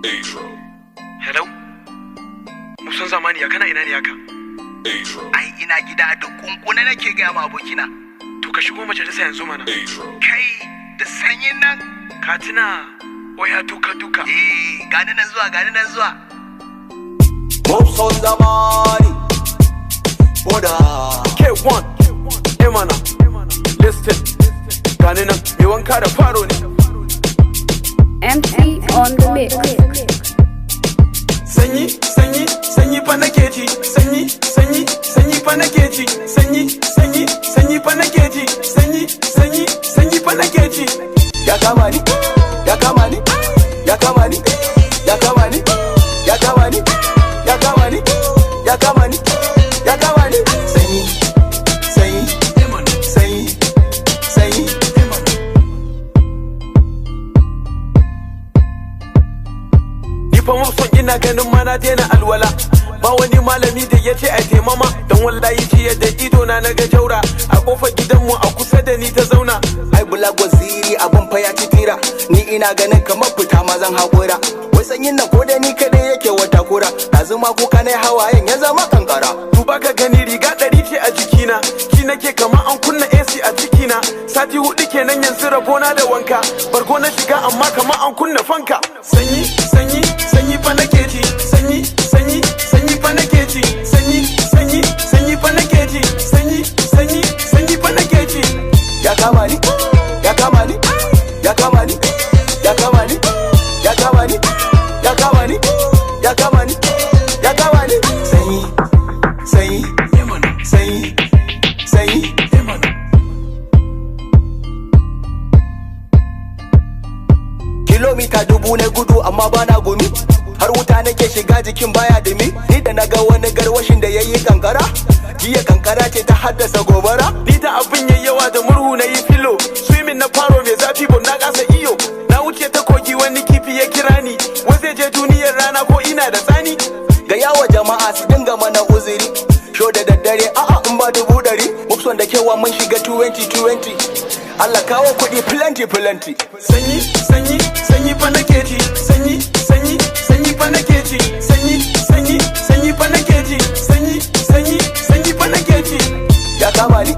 Hello? Musan zamani ya kana ina ne haka? Ai ina gida da kunkuna nake gaya ma abokina. To ka shigo majalisa yanzu mana. Kai da sanyin nan. Ka tuna waya duka. Gani nan zuwa. Musan zamani. Boda. K1. Emana. Listen. Gani nan mai wanka da faro ne. MC on the mix. Sanyi fa nake ji. Sanyi fa nake ji. Sanyi fa nake ji. Sanyi fa nake ji. Ya kama ni. Fa mafson ina ganin mana daina alwala. Ba wani malami da ya ce a taimama. Don wallahi jiya da ido na ga jaura. A kofar gidanmu a kusa da ni ta zauna. Ai bulag waziri abun fa ya tira. Ni ina ganin kamar fita ma zan haƙura. Wai sanyin nan ko da ni kadai yake wata kura. Azuma kuka ne hawayen ya zama kankara. Duba ka gani riga 100 ce a jikina. Ki nake kamar an kunna AC a cikina. Sati 4 kenan yanzu rabona da wanka. Bargo na shiga amma kamar an kunna fanka. Sanyi fa nake ji. Sanyi fa nake ji. Sanyi fa nake ji. Sanyi fa nake ji. Ya kama ni. Sanyi. Kilomita 1000 na gudu amma bana gumi. Har wuta nake shiga jikin baya dumi. Ni da naga wani garwashin da yayi kankara. Jiya kankara ce ta haddasa gobara. Ni da abin yayi yawa da murhu na yi filo. Swimming na faro mai zafi bon na kasa iyo. Na wuce ta kogi wani kifi ya kira ni. Wai zai je duniyar rana ko ina da tsani. Ga yawa jama'a su dinga mana uzuri. Sho da daddare a'a in ba 100. Mufson da kewa mun shiga 2020. Allah kawo kuɗi plenty. Sanyi fa nake ji. Sanyi fa nake ji. Sanyi fa nake ji. Sanyi fa nake ji. Ya kama ni.